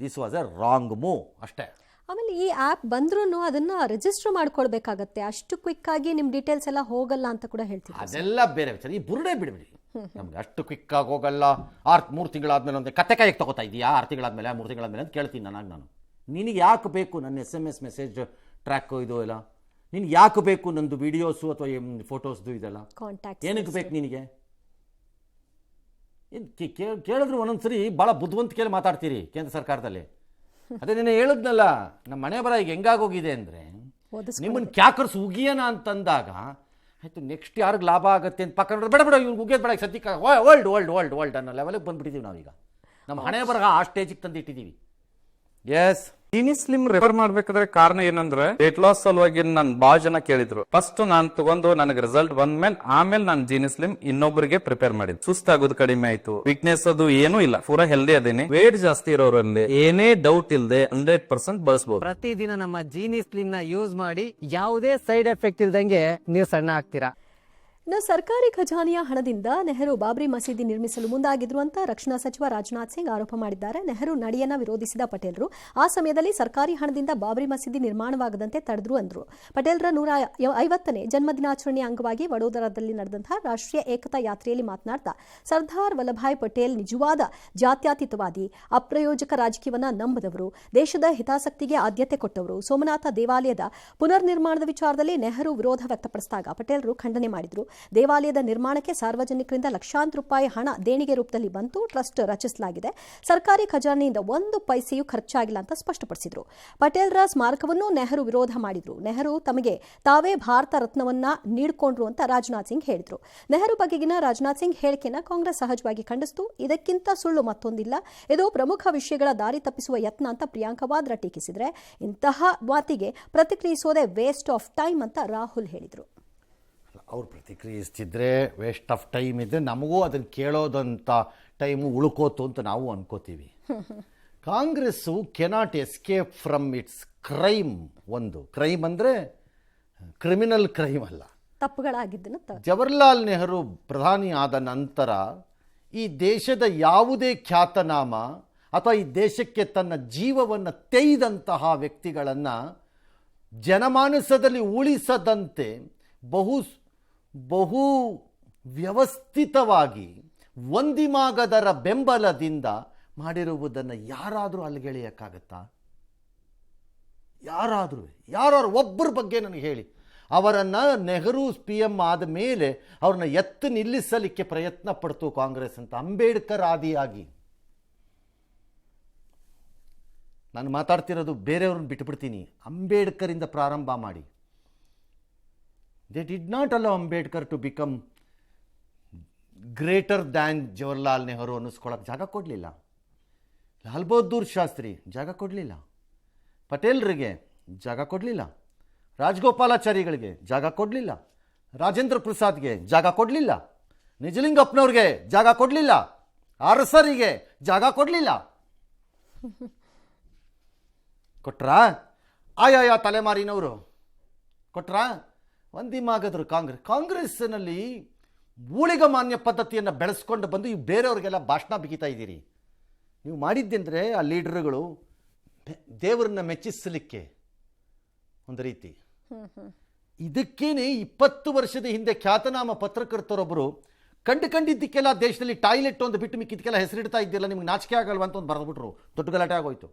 this was A wrong move ಅಷ್ಟೇ. ಆಮೇಲೆ ಈ ಆ್ಯಪ್ ಬಂದ್ರೂ ಅದನ್ನು ರಿಜಿಸ್ಟರ್ ಮಾಡ್ಕೊಳ್ಬೇಕಾಗತ್ತೆ, ಅಷ್ಟು ಕ್ವಿಕ್ ಆಗಿ ನಿಮ್ಮ ಡೀಟೇಲ್ಸ್ ಎಲ್ಲ ಹೋಗಲ್ಲ ಅಂತ ಕೂಡ ಹೇಳ್ತೀವಿ. ಅದೆಲ್ಲ ಬೇರೆ ವಿಚಾರ. ಈ ಬುರುಡೆ ಬಿಡಬೇಡಿ, ನಮ್ಗೆ ಅಷ್ಟು ಕ್ವಿಕ್ಕಾಗಿ ಹೋಗಲ್ಲ. 3 ತಿಂಗಳಾದ್ಮೇಲೆ ಒಂದು ಕತೆ ಕಾಯಕ್ಕೆ ತಗೋತಾ ಇದೆಯಾ, 6 ತಿಂಗಳಾದ್ಮೇಲೆ 3 ತಿಂಗಳಾದ್ಮೇಲೆ ಅಂತ ಕೇಳ್ತೀನಿ ನಾನು. ನಿನಗೆ ಯಾಕೆ ಬೇಕು ನನ್ನ SMS ಮೆಸೇಜ್ ಟ್ರ್ಯಾಕು ಇದು ಎಲ್ಲ? ನಿನಗೆ ಯಾಕೆ ಬೇಕು ನಂದು ವಿಡಿಯೋಸು ಅಥವಾ ಫೋಟೋಸ್ದು ಇದೆಲ್ಲ? ಕಾಂಟ್ಯಾಕ್ಟ್ ಏನಕ್ಕೆ ಬೇಕು ನಿನಗೆ? ಕೇಳಿದ್ರು ಒಂದೊಂದ್ಸರಿ ಭಾಳ ಬುದ್ಧಿವಂತಿಕೆಯಲ್ಲಿ ಮಾತಾಡ್ತೀರಿ ಕೇಂದ್ರ ಸರ್ಕಾರದಲ್ಲಿ. ಅದೇ ನಿನ್ನೆ ಹೇಳಿದ್ನಲ್ಲ, ನಮ್ಮ ಮನೆ ಬರ ಈಗ ಹೆಂಗಾಗೋಗಿದೆ ಅಂದರೆ, ನಿಮ್ಮನ್ನು ಕ್ಯಾಕರ್ಸ್ ಉಗಿಯೋಣ ಅಂತಂದಾಗ ಆಯಿತು, ನೆಕ್ಸ್ಟ್ ಯಾರಿಗೆ ಲಾಭ ಆಗುತ್ತೆ ಅಂತ ಪಕ್ಕ ನೋಡಿದ್ರೆ ಬೇಡ ಇವ್ರು ಉಗಿಯೋದು ಬೇಡ, ಸದ್ಯಕ್ಕೆ ವರ್ಲ್ಡ್ ಅನ್ನೋ ಲೆವೆಲಿಗೆ ಬಂದುಬಿಟ್ಟಿದ್ದೀವಿ ನಾವೀಗ. ನಮ್ಮ ಹಣೆ ಬರಹ ಆ ಸ್ಟೇಜಿಗೆ ತಂದಿಟ್ಟಿದ್ದೀವಿ. ಎಸ್, ಜೀನಿ ಸ್ಲಿಮ್ ರೆಫರ್ ಮಾಡ್ಬೇಕಾದ್ರೆ ಕಾರಣ ಏನಂದ್ರೆ ವೇಟ್ ಲಾಸ್ ಸಲುವಾಗಿ ನನ್ ಬಾಳ ಜನ ಕೇಳಿದ್ರು. ಫಸ್ಟ್ ನಾನು ತಗೊಂಡು ನನಗೆ ರಿಸಲ್ಟ್ ಬಂದ್ಮೇಲೆ ಆಮೇಲೆ ನಾನು ಜೀನಿ ಸ್ಲಿಮ್ ಇನ್ನೊಬ್ಬರಿಗೆ ಪ್ರಿಪೇರ್ ಮಾಡಿದ್. ಸುಸ್ತಾಗೋದು ಕಡಿಮೆ ಆಯ್ತು, ವೀಕ್ನೆಸ್ ಅದು ಏನೂ ಇಲ್ಲ, ಪೂರಾ ಹೆಲ್ದಿ ಅದೇನೆ. ವೇಟ್ ಜಾಸ್ತಿ ಇರೋರಲ್ಲಿ ಏನೇ ಡೌಟ್ ಇಲ್ಲದೆ 100% ಬಳಸಬಹುದು. ಪ್ರತಿದಿನ ನಮ್ಮ ಜೀನಿ ಸ್ಲಿಮ್ ನ ಯೂಸ್ ಮಾಡಿ ಯಾವುದೇ ಸೈಡ್ ಎಫೆಕ್ಟ್ ಇಲ್ದಂಗೆ ನೀವು ಸಣ್ಣ ಆಗ್ತೀರಾ. ಇನ್ನು ಸರ್ಕಾರಿ ಖಜಾನೆಯ ಹಣದಿಂದ ನೆಹರು ಬಾಬ್ರಿ ಮಸೀದಿ ನಿರ್ಮಿಸಲು ಮುಂದಾಗಿದ್ರು ಅಂತ ರಕ್ಷಣಾ ಸಚಿವ ರಾಜನಾಥ್ ಸಿಂಗ್ ಆರೋಪ ಮಾಡಿದ್ದಾರೆ. ನೆಹರು ನಡೆಯನ್ನ ವಿರೋಧಿಸಿದ ಪಟೇಲ್ರು ಆ ಸಮಯದಲ್ಲಿ ಸರ್ಕಾರಿ ಹಣದಿಂದ ಬಾಬ್ರಿ ಮಸೀದಿ ನಿರ್ಮಾಣವಾಗದಂತೆ ತಡೆದ್ರು ಅಂದ್ರು. ಪಟೇಲ್ರ 150ನೇ ಜನ್ಮದಿನಾಚರಣೆಯ ಅಂಗವಾಗಿ ವಡೋದರಾದಲ್ಲಿ ನಡೆದಂತಹ ರಾಷ್ಟ್ರೀಯ ಏಕತಾ ಯಾತ್ರೆಯಲ್ಲಿ ಮಾತನಾಡ್ತಾ ಸರ್ದಾರ್ ವಲ್ಲಭಾಯ್ ಪಟೇಲ್ ನಿಜವಾದ ಜಾತ್ಯತೀತವಾದಿ, ಅಪ್ರಯೋಜಕ ರಾಜಕೀಯವನ್ನ ನಂಬದವರು, ದೇಶದ ಹಿತಾಸಕ್ತಿಗೆ ಆದ್ಯತೆ ಕೊಟ್ಟವರು. ಸೋಮನಾಥ ದೇವಾಲಯದ ಪುನರ್ ನಿರ್ಮಾಣದ ವಿಚಾರದಲ್ಲಿ ನೆಹರು ವಿರೋಧ ವ್ಯಕ್ತಪಡಿಸಿದಾಗ ಪಟೇಲ್ರು ಖಂಡನೆ ಮಾಡಿದ್ರು. ದೇವಾಲಯದ ನಿರ್ಮಾಣಕ್ಕೆ ಸಾರ್ವಜನಿಕರಿಂದ ಲಕ್ಷಾಂತರ ರೂಪಾಯಿ ಹಣ ದೇಣಿಗೆ ರೂಪದಲ್ಲಿ ಬಂತು, ಟ್ರಸ್ಟ್ ರಚಿಸಲಾಗಿದೆ, ಸರ್ಕಾರಿ ಖಜಾನೆಯಿಂದ 1 ಪೈಸೆಯೂ ಖರ್ಚಾಗಿಲ್ಲ ಅಂತ ಸ್ಪಷ್ಟಪಡಿಸಿದ್ರು. ಪಟೇಲ್ರ ಸ್ಮಾರಕವನ್ನು ನೆಹರು ವಿರೋಧ ಮಾಡಿದ್ರು. ನೆಹರು ತಮಗೆ ತಾವೇ ಭಾರತ ರತ್ನವನ್ನ ನೀಡಿಕೊಂಡ್ರು ಅಂತ ರಾಜನಾಥ್ ಸಿಂಗ್ ಹೇಳಿದ್ರು. ನೆಹರು ಬಗೆಗಿನ ರಾಜನಾಥ್ ಸಿಂಗ್ ಹೇಳಿಕೆನ ಕಾಂಗ್ರೆಸ್ ಸಹಜವಾಗಿ ಖಂಡಿಸಿತು. ಇದಕ್ಕಿಂತ ಸುಳ್ಳು ಮತ್ತೊಂದಿಲ್ಲ, ಇದು ಪ್ರಮುಖ ವಿಷಯಗಳ ದಾರಿ ತಪ್ಪಿಸುವ ಯತ್ನ ಅಂತ ಪ್ರಿಯಾಂಕಾ ವಾದ್ರಾ ಟೀಕಿಸಿದ್ರೆ, ಇಂತಹ ಮಾತಿಗೆ ಪ್ರತಿಕ್ರಿಯಿಸೋದೇ ವೇಸ್ಟ್ ಆಫ್ ಟೈಮ್ ಅಂತ ರಾಹುಲ್ ಹೇಳಿದ್ರು. ಅವ್ರು ಪ್ರತಿಕ್ರಿಯಿಸ್ತಿದ್ರೆ ವೇಸ್ಟ್ ಆಫ್ ಟೈಮ್ ಇದ್ದರೆ ನಮಗೂ ಅದನ್ನು ಕೇಳೋದಂಥ ಟೈಮು ಉಳ್ಕೋತು ಅಂತ ನಾವು ಅನ್ಕೋತೀವಿ. Congress cannot escape from its crime. ಒಂದು ಕ್ರೈಮ್ ಅಂದರೆ ಕ್ರಿಮಿನಲ್ ಕ್ರೈಮ್ ಅಲ್ಲ, ತಪ್ಪುಗಳಾಗಿದ್ದನ್ನು. ಜವಾಹರ್ಲಾಲ್ ನೆಹರು ಪ್ರಧಾನಿ ಆದ ನಂತರ ಈ ದೇಶದ ಯಾವುದೇ ಖ್ಯಾತನಾಮ ಅಥವಾ ಈ ದೇಶಕ್ಕೆ ತನ್ನ ಜೀವವನ್ನು ತೆಯ್ದಂತಹ ವ್ಯಕ್ತಿಗಳನ್ನು ಜನಮಾನಸದಲ್ಲಿ ಉಳಿಸದಂತೆ ಬಹು ವ್ಯವಸ್ಥಿತವಾಗಿ ಒಂದಿಮಾಗದರ ಬೆಂಬಲದಿಂದ ಮಾಡಿರುವುದನ್ನು ಯಾರಾದರೂ ಅಲ್ಲಿಗೆಳೆಯೋಕ್ಕಾಗತ್ತಾ? ಯಾರಾದರೂ ಒಬ್ಬರ ಬಗ್ಗೆ ನನಗೆ ಹೇಳಿ. ಅವರನ್ನು ನೆಹರು PM ಆದ ಮೇಲೆ ಅವ್ರನ್ನ ಎತ್ತು ನಿಲ್ಲಿಸಲಿಕ್ಕೆ ಪ್ರಯತ್ನ ಪಡ್ತು ಕಾಂಗ್ರೆಸ್ ಅಂತ. ಅಂಬೇಡ್ಕರ್ ಆದಿಯಾಗಿ ನಾನು ಮಾತಾಡ್ತಿರೋದು ಬೇರೆಯವ್ರನ್ನ ಬಿಟ್ಟುಬಿಡ್ತೀನಿ. ಅಂಬೇಡ್ಕರಿಂದ ಪ್ರಾರಂಭ ಮಾಡಿ. They did not allow Ambedkar to become greater than Jawaharlal Nehru ಅನ್ನಿಸ್ಕೊಳ್ಳೋಕೆ ಜಾಗ ಕೊಡಲಿಲ್ಲ. ಲಾಲ್ ಬಹದ್ದೂರ್ ಶಾಸ್ತ್ರಿ ಜಾಗ ಕೊಡಲಿಲ್ಲ, ಪಟೇಲ್ರಿಗೆ ಜಾಗ ಕೊಡಲಿಲ್ಲ, ರಾಜಗೋಪಾಲಾಚಾರಿಗಳಿಗೆ ಜಾಗ ಕೊಡಲಿಲ್ಲ, ರಾಜೇಂದ್ರ ಪ್ರಸಾದ್ಗೆ ಜಾಗ ಕೊಡಲಿಲ್ಲ, ನಿಜಲಿಂಗಪ್ಪನವ್ರಿಗೆ ಜಾಗ ಕೊಡಲಿಲ್ಲ, ಅರಸರಿಗೆ ಜಾಗ ಕೊಡಲಿಲ್ಲ. ಕೊಟ್ರಾ? ಆಯಾಯ ತಲೆಮಾರಿನವರು ಕೊಟ್ರಾ? ಒಂದಿಮಾಗದ್ರು ಕಾಂಗ್ರೆಸ್ನಲ್ಲಿ ಊಳಿಗಮಾನ್ಯ ಪದ್ಧತಿಯನ್ನು ಬೆಳೆಸ್ಕೊಂಡು ಬಂದು ಈ ಬೇರೆಯವ್ರಿಗೆಲ್ಲ ಭಾಷಣ ಬಿಗಿತಾ ಇದ್ದೀರಿ. ನೀವು ಮಾಡಿದ್ದೆಂದರೆ ಆ ಲೀಡರ್ಗಳು ದೇವರನ್ನ ಮೆಚ್ಚಿಸಲಿಕ್ಕೆ ಒಂದು ರೀತಿ. ಇದಕ್ಕೇನೆ 20 ವರ್ಷದ ಹಿಂದೆ ಖ್ಯಾತನಾಮ ಪತ್ರಕರ್ತರೊಬ್ಬರು ಕಂಡಿದ್ದಕ್ಕೆಲ್ಲ ದೇಶದಲ್ಲಿ ಟಾಯ್ಲೆಟ್ ಒಂದು ಬಿಟ್ಟು ಮಿಕ್ಕಿದ್ದಕ್ಕೆಲ್ಲ ಹೆಸರಿಡ್ತಾ ಇದ್ದಿಲ್ಲ, ನಿಮ್ಗೆ ನಾಚಿಕೆ ಆಗಲ್ವ ಅಂತ ಒಂದು ಬರೆದ್ಬಿಟ್ರು. ದೊಡ್ಡ ಗಲಾಟೆ ಆಗೋಯ್ತು.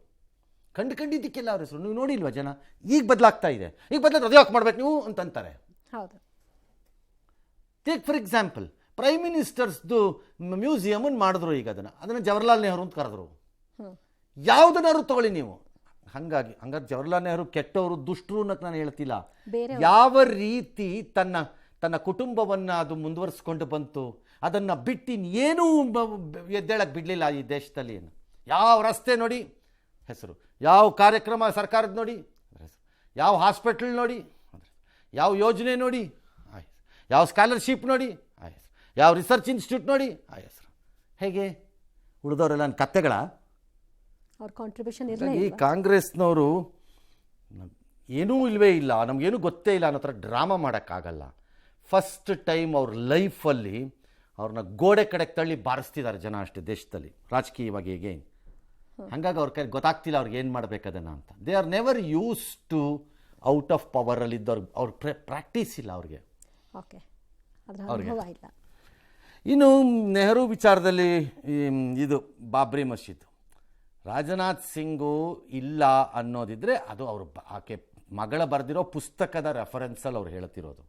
ಕಂಡಿದ್ದಕ್ಕೆಲ್ಲ ಅವ್ರ ಹೆಸರು ನೀವು ನೋಡಿಲ್ವಾ ಜನ? ಈಗ ಬದಲಾಗ್ತಾ ಇದೆ. ಈಗ ಬದಲಾದ್ರೆ ಅದು ಯಾಕೆ ಮಾಡ್ಬೇಕು ನೀವು ಅಂತಂತಾರೆ. ಹೌದು. ಟೇಕ್ ಫಾರ್ ಎಕ್ಸಾಂಪಲ್, ಪ್ರೈಮ್ ಮಿನಿಸ್ಟರ್ಸ್ದು ಮ್ಯೂಸಿಯಮನ್ನು ಮಾಡಿದ್ರು. ಈಗ ಅದನ್ನು ಜವಾಹರ್ಲಾಲ್ ನೆಹರು ಅಂತ ಕರೆದ್ರು. ಯಾವುದನ್ನಾದ್ರು ತಗೊಳ್ಳಿ ನೀವು. ಹಂಗಾರೆ ಜವಾಹರ್ಲಾಲ್ ನೆಹರು ಕೆಟ್ಟವರು, ದುಷ್ಟರು ಅನ್ನೋಕೆ ನಾನು ಹೇಳ್ತಿಲ್ಲ. ಯಾವ ರೀತಿ ತನ್ನ ಕುಟುಂಬವನ್ನು ಅದು ಮುಂದುವರಿಸ್ಕೊಂಡು ಬಂತು, ಅದನ್ನು ಬಿಟ್ಟು ಏನೂ ಎದ್ದೇಳಕ್ಕೆ ಬಿಡಲಿಲ್ಲ ಈ ದೇಶದಲ್ಲಿ. ಯಾವ ರಸ್ತೆ ನೋಡಿ ಹೆಸರು, ಯಾವ ಕಾರ್ಯಕ್ರಮ ಸರ್ಕಾರದ ನೋಡಿ ಹೆಸರು, ಯಾವ ಹಾಸ್ಪಿಟಲ್ ನೋಡಿ, ಯಾವ ಯೋಜನೆ ನೋಡಿ ಆ ಹೆಸರು, ಯಾವ ಸ್ಕಾಲರ್ಶಿಪ್ ನೋಡಿ ಆ ಹೆಸರು, ಯಾವ ರಿಸರ್ಚ್ ಇನ್ಸ್ಟಿಟ್ಯೂಟ್ ನೋಡಿ ಆ ಹೆಸರು. ಹೇಗೆ ಉಳಿದವರೆಲ್ಲ ನನ್ನ ಕತ್ತೆಗಳ? ಅವ್ರ ಕಾಂಟ್ರಿಬ್ಯೂಷನ್ ಈ ಕಾಂಗ್ರೆಸ್ನವರು ಏನೂ ಇಲ್ಲವೇ ಇಲ್ಲ, ನಮಗೇನು ಗೊತ್ತೇ ಇಲ್ಲ ಅನ್ನೋ ಥರ ಡ್ರಾಮಾ ಮಾಡೋಕ್ಕಾಗಲ್ಲ. ಫಸ್ಟ್ ಟೈಮ್ ಅವ್ರ ಲೈಫಲ್ಲಿ ಅವ್ರನ್ನ ಗೋಡೆ ಕಡೆಗೆ ತಳ್ಳಿ ಬಾರಿಸ್ತಿದ್ದಾರೆ ಜನ ಅಷ್ಟೇ ದೇಶದಲ್ಲಿ ರಾಜಕೀಯವಾಗಿ. ಹೇಗೇನು ಹಾಗಾಗಿ ಅವ್ರ ಕೈ ಗೊತ್ತಾಗ್ತಿಲ್ಲ ಅವ್ರಿಗೆ ಏನು ಮಾಡಬೇಕದನ್ನು ಅಂತ. They are never used to out of ಪವರಲ್ಲಿದ್ದವ್ರು. ಅವ್ರ ಪ್ರಾಕ್ಟೀಸ್ ಇಲ್ಲ ಅವ್ರಿಗೆ. ಓಕೆ, ಅದರ ಅನುಭವ ಇಲ್ಲ. ಇನ್ನು ನೆಹರು ವಿಚಾರದಲ್ಲಿ ಇದು ಬಾಬ್ರಿ ಮಸೀದ್, ರಾಜನಾಥ್ ಸಿಂಗು ಇಲ್ಲ ಅನ್ನೋದಿದ್ರೆ ಅದು ಅವರು ಆಕೆ ಮಗಳ ಬರೆದಿರೋ ಪುಸ್ತಕದ ರೆಫರೆನ್ಸಲ್ಲಿ ಅವ್ರು ಹೇಳ್ತಿರೋದು.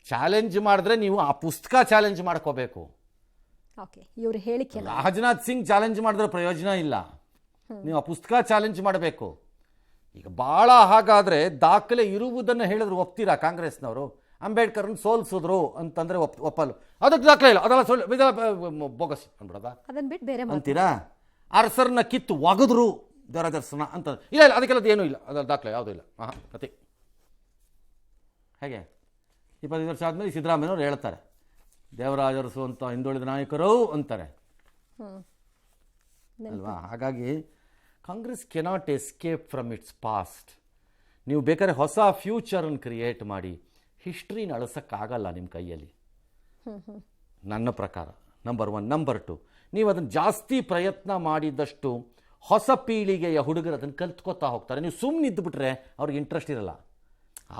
ಚಾಲೆಂಜ್ ಮಾಡಿದ್ರೆ ನೀವು ಆ ಪುಸ್ತಕ ಚಾಲೆಂಜ್ ಮಾಡ್ಕೋಬೇಕು. ಓಕೆ, ಇವರು ಹೇಳಿಕೆ ರಾಜನಾಥ್ ಸಿಂಗ್ ಚಾಲೆಂಜ್ ಮಾಡಿದ್ರೆ ಪ್ರಯೋಜನ ಇಲ್ಲ, ನೀವು ಆ ಪುಸ್ತಕ ಚಾಲೆಂಜ್ ಮಾಡಬೇಕು. ಈಗ ಭಾಳ ಹಾಗಾದರೆ ದಾಖಲೆ ಇರುವುದನ್ನು ಹೇಳಿದ್ರು ಒಪ್ತೀರಾ ಕಾಂಗ್ರೆಸ್ನವರು? ಅಂಬೇಡ್ಕರ್ನ ಸೋಲ್ಸಿದ್ರು ಅಂತಂದರೆ ಒಪ್ಪಲು, ಅದಕ್ಕೆ ದಾಖಲೆ ಇಲ್ಲ, ಅದೆಲ್ಲ ಸುಳ್ಳು ಬೋಗಸ್ ಅಂದ್ಬಿಡೋದ, ಅದನ್ನು ಬಿಟ್ಟು ಬೇರೆ ಅಂತೀರಾ? ಅರಸರನ್ನ ಕಿತ್ತು ಒಗೆದ್ರು ದೊರದರ್ಶನ ಅಂತ, ಇಲ್ಲ ಅದಕ್ಕೆಲ್ಲದು ಏನೂ ಇಲ್ಲ, ಅದರ ದಾಖಲೆ ಯಾವುದೂ ಇಲ್ಲ. ಕತೆ ಹೇಗೆ 25 ವರ್ಷ ಆದಮೇಲೆ ಸಿದ್ದರಾಮಯ್ಯನವ್ರು ಹೇಳ್ತಾರೆ ದೇವರಾಜ ಅರಸು ಅಂತ ಹಿಂದುಳಿದ ನಾಯಕರು ಅಂತಾರೆ ಅಲ್ವಾ? ಹಾಗಾಗಿ Congress cannot escape from it's past. ನೀವು ಬೇಕಾದ್ರೆ ಹೊಸ ಫ್ಯೂಚರನ್ನು ಕ್ರಿಯೇಟ್ ಮಾಡಿ, ಹಿಸ್ಟ್ರಿನ ಅಳಿಸೋಕ್ಕಾಗಲ್ಲ ನಿಮ್ಮ ಕೈಯಲ್ಲಿ ನನ್ನ ಪ್ರಕಾರ. ನಂಬರ್ 1. ನಂಬರ್ 2, ನೀವು ಅದನ್ನು ಜಾಸ್ತಿ ಪ್ರಯತ್ನ ಮಾಡಿದಷ್ಟು ಹೊಸ ಪೀಳಿಗೆಯ ಹುಡುಗರು ಅದನ್ನು ಕಲ್ತ್ಕೋತಾ ಹೋಗ್ತಾರೆ. ನೀವು ಸುಮ್ಮನೆ ಇದ್ದುಬಿಟ್ರೆ ಅವ್ರಿಗೆ ಇಂಟ್ರೆಸ್ಟ್ ಇರಲ್ಲ.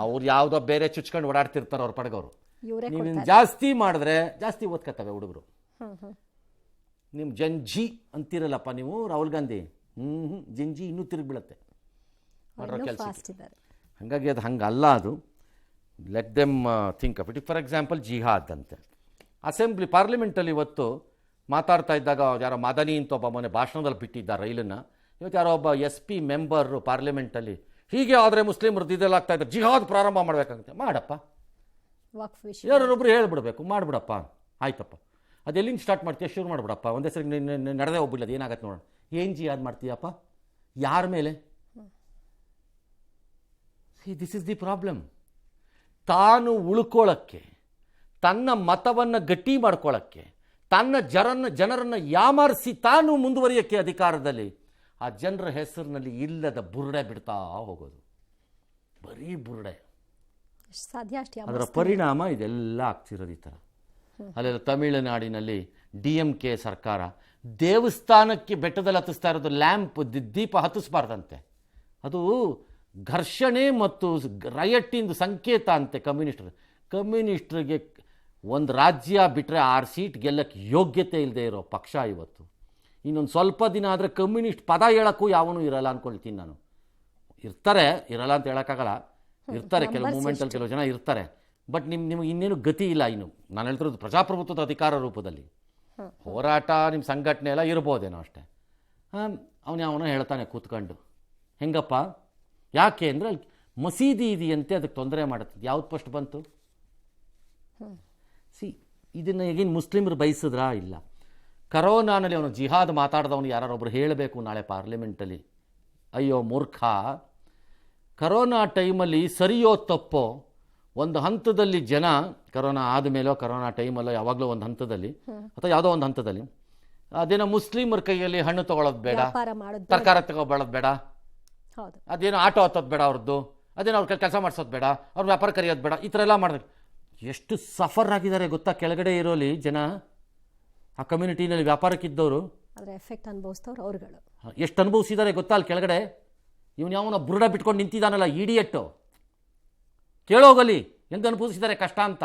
ಅವ್ರು ಯಾವುದೋ ಬೇರೆ ಚುಚ್ಕೊಂಡು ಓಡಾಡ್ತಿರ್ತಾರೆ ಅವ್ರ ಪಡಗವರು. ನೀವು ಜಾಸ್ತಿ ಮಾಡಿದ್ರೆ ಜಾಸ್ತಿ ಓದ್ಕೊತವೆ ಹುಡುಗರು. ನಿಮ್ಮ ಜಂಜಿ ಅಂತಿರಲ್ಲಪ್ಪ ನೀವು ರಾಹುಲ್ ಗಾಂಧಿ, ಜಂಜಿ ಇನ್ನೂ ತಿರುಗಿಬೀಳುತ್ತೆ ಮಾಡೋ ಕೆಲಸ. ಹಾಗಾಗಿ ಅದು ಹಂಗಲ್ಲ. ಅದು let them think of it. For example ಜಿಹಾದ್ ಅಂತೆ ಅಸೆಂಬ್ಲಿ ಪಾರ್ಲಿಮೆಂಟಲ್ಲಿ ಇವತ್ತು ಮಾತಾಡ್ತಾ ಇದ್ದಾಗ ಯಾರೋ ಮದನಿ ಅಂತ ಒಬ್ಬ ಮೊನ್ನೆ ಭಾಷಣದಲ್ಲಿ ಬಿಟ್ಟಿದ್ದಾರೆ ರೈಲನ್ನು. ಇವತ್ತು ಯಾರೋ ಒಬ್ಬ SP ಮೆಂಬರು ಪಾರ್ಲಿಮೆಂಟಲ್ಲಿ ಹೀಗೆ ಆದರೆ ಮುಸ್ಲಿಮರದ್ದು ಇದೆಲ್ಲ ಆಗ್ತಾ ಇದ್ದಾರೆ, ಜಿಹಾದ್ ಪ್ರಾರಂಭ ಮಾಡಬೇಕಾಗುತ್ತೆ. ಮಾಡಪ್ಪ, ಯಾರೊಬ್ಬರು ಹೇಳ್ಬಿಡ್ಬೇಕು, ಮಾಡಿಬಿಡಪ್ಪ, ಆಯ್ತಪ್ಪ. ಅದು ಎಲ್ಲಿಂದ ಸ್ಟಾರ್ಟ್ ಮಾಡ್ತೀಯ? ಶುರು ಮಾಡಿಬಿಡಪ್ಪ, ಒಂದೇ ಸರಿ ನಡೆದೇ ಹೋಗ್ಬಿಡೋದು, ಏನಾಗತ್ತೆ ನೋಡೋಣ. ಏನು ಜಿಹಾದ್ ಮಾಡ್ತೀಯಪ್ಪ? ಯಾರ ಮೇಲೆ? This is the problem. ತಾನು ಉಳ್ಕೊಳ್ಳೋಕ್ಕೆ, ತನ್ನ ಮತವನ್ನು ಗಟ್ಟಿ ಮಾಡ್ಕೊಳ್ಳೋಕ್ಕೆ, ತನ್ನ ಜನರನ್ನು ಯಾಮಾರಿಸಿ ತಾನು ಮುಂದುವರಿಯೋಕ್ಕೆ ಅಧಿಕಾರದಲ್ಲಿ ಆ ಜನರ ಹೆಸರಿನಲ್ಲಿ ಇಲ್ಲದ ಬುರುಡೆ ಬಿಡ್ತಾ ಹೋಗೋದು, ಬರೀ ಬುರುಡೆ. ಸಾಧ್ಯ ಅಷ್ಟೇ. ಅದರ ಪರಿಣಾಮ ಇದೆಲ್ಲ ಆಗ್ತಿರೋದು ಈ ಥರ. ಅಲ್ಲೆಲ್ಲ ತಮಿಳುನಾಡಿನಲ್ಲಿ DMK ಸರ್ಕಾರ ದೇವಸ್ಥಾನಕ್ಕೆ ಬೆಟ್ಟದಲ್ಲಿ ಹತ್ತಿಸ್ತಾ ಇರೋದು ಲ್ಯಾಂಪ್, ದೀಪ ಹತ್ತಿಸ್ಬಾರ್ದಂತೆ. ಅದು ಘರ್ಷಣೆ ಮತ್ತು ರಯಟ್ಟಿಂದು ಸಂಕೇತ ಅಂತೆ ಕಮ್ಯುನಿಸ್ಟ್ರಿಗೆ. ಒಂದು ರಾಜ್ಯ ಬಿಟ್ಟರೆ 6 ಸೀಟ್ ಗೆಲ್ಲಕ್ಕೆ ಯೋಗ್ಯತೆ ಇಲ್ಲದೆ ಇರೋ ಪಕ್ಷ ಇವತ್ತು. ಇನ್ನೊಂದು ಸ್ವಲ್ಪ ದಿನ ಆದರೆ ಕಮ್ಯುನಿಸ್ಟ್ ಪದ ಹೇಳೋಕ್ಕೂ ಯಾವನೂ ಇರಲ್ಲ ಅಂದ್ಕೊಳ್ತೀನಿ ನಾನು. ಇರ್ತಾರೆ, ಇರಲ್ಲ ಅಂತ ಹೇಳೋಕ್ಕಾಗಲ್ಲ, ಇರ್ತಾರೆ ಕೆಲವು ಮೂಮೆಂಟಲ್ಲಿ ಕೆಲವು ಜನ ಇರ್ತಾರೆ. ಬಟ್ ನಿಮಗೆ ಇನ್ನೇನು ಗತಿ ಇಲ್ಲ. ಇನ್ನು ನಾನು ಹೇಳ್ತಿರೋದು ಪ್ರಜಾಪ್ರಭುತ್ವದ ಅಧಿಕಾರ ರೂಪದಲ್ಲಿ ಹೋರಾಟ, ನಿಮ್ಮ ಸಂಘಟನೆ ಎಲ್ಲ ಇರ್ಬೋದೇನೋ ಅಷ್ಟೇ. ಅವನೋ ಹೇಳ್ತಾನೆ ಕೂತ್ಕೊಂಡು, ಹೆಂಗಪ್ಪ ಯಾಕೆ ಅಂದರೆ ಅಲ್ಲಿ ಮಸೀದಿ ಇದೆಯಂತೆ, ಅದಕ್ಕೆ ತೊಂದರೆ ಮಾಡುತ್ತೆ. ಯಾವ್ದು ಫಸ್ಟ್ ಬಂತು? ಇದನ್ನು ಈಗಿನ ಮುಸ್ಲಿಮರು ಬಯಸಿದ್ರಾ? ಇಲ್ಲ. ಕರೋನಾನಲ್ಲಿ ಅವನು ಜಿಹಾದ್ ಮಾತಾಡಿದವನು ಯಾರೊಬ್ಬರು ಹೇಳಬೇಕು ನಾಳೆ ಪಾರ್ಲಿಮೆಂಟಲ್ಲಿ. ಅಯ್ಯೋ ಮೂರ್ಖ, ಕರೋನಾ ಟೈಮಲ್ಲಿ ಸರಿಯೋ ತಪ್ಪೋ ಒಂದು ಹಂತದಲ್ಲಿ ಜನ ಕರೋನಾ ಆದಮೇಲೋ ಕರೋನಾ ಟೈಮಲ್ಲೋ ಯಾವಾಗಲೂ ಒಂದು ಹಂತದಲ್ಲಿ ಅಥವಾ ಯಾವುದೋ ಒಂದು ಹಂತದಲ್ಲಿ ಅದೇನೋ ಮುಸ್ಲಿಮರ ಕೈಯಲ್ಲಿ ಹಣ್ಣು ತೊಗೊಳೋದು ಬೇಡ, ವ್ಯಾಪಾರ ಮಾಡೋದು ತರಕಾರಿ ತಗೊಳ್ಳೋದು ಬೇಡ, ಹೌದು, ಅದೇನೋ ಆಟೋ ಹತ್ತೋದು ಬೇಡ, ಅವ್ರದ್ದು ಅದೇನೋ ಅವ್ರ ಕೆಲಸ ಮಾಡಿಸೋದು ಬೇಡ, ಅವ್ರ ವ್ಯಾಪಾರ ಕರೆಯೋದು ಬೇಡ, ಈ ಥರ ಎಲ್ಲ ಮಾಡಿದ್ರೆ ಎಷ್ಟು ಸಫರ್ ಆಗಿದ್ದಾರೆ ಗೊತ್ತಾ ಕೆಳಗಡೆ ಇರೋಲಿ ಜನ. ಆ ಕಮ್ಯುನಿಟಿನಲ್ಲಿ ವ್ಯಾಪಾರಕ್ಕಿದ್ದವರು ಅದರ ಎಫೆಕ್ಟ್ ಅನುಭವಿಸ್ತವ್ರು ಅವ್ರುಗಳು. ಎಷ್ಟು ಅನುಭವಿಸಿದ್ದಾರೆ ಗೊತ್ತಾ ಅಲ್ಲಿ ಕೆಳಗಡೆ. ಇವನು ಯಾವನ ಬುರುಡ ಬಿಟ್ಕೊಂಡು ನಿಂತಿದ್ದಾನಲ್ಲ ಇಡಿಯಟ್ಟು, ಕೇಳೋಗಲಿ ಎಂದು ಅನುಭವಿಸಿದ್ದಾರೆ ಕಷ್ಟ ಅಂತ.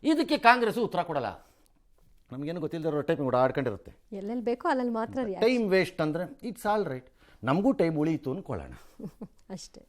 ಇದಕ್ಕೆ ಕಾಂಗ್ರೆಸ್ ಉತ್ತರ ಕೊಡಲ್ಲ. ನಮಗೇನು ಗೊತ್ತಿಲ್ಲದಿರೋ ಟೈಪ್ ಓಡಾಡ್ಕೊಂಡಿರುತ್ತೆ. ಎಲ್ಲೆಲ್ಲಿ ಬೇಕೋ ಅಲ್ಲಲ್ಲಿ ಮಾತ್ರ ಟೈಮ್ ವೇಸ್ಟ್ ಅಂದರೆ ಇಟ್ಸ್ ಆಲ್ ರೈಟ್, ನಮಗೂ ಟೈಮ್ ಉಳೀತು ಅಂದ್ಕೊಳ್ಳೋಣ ಅಷ್ಟೇ.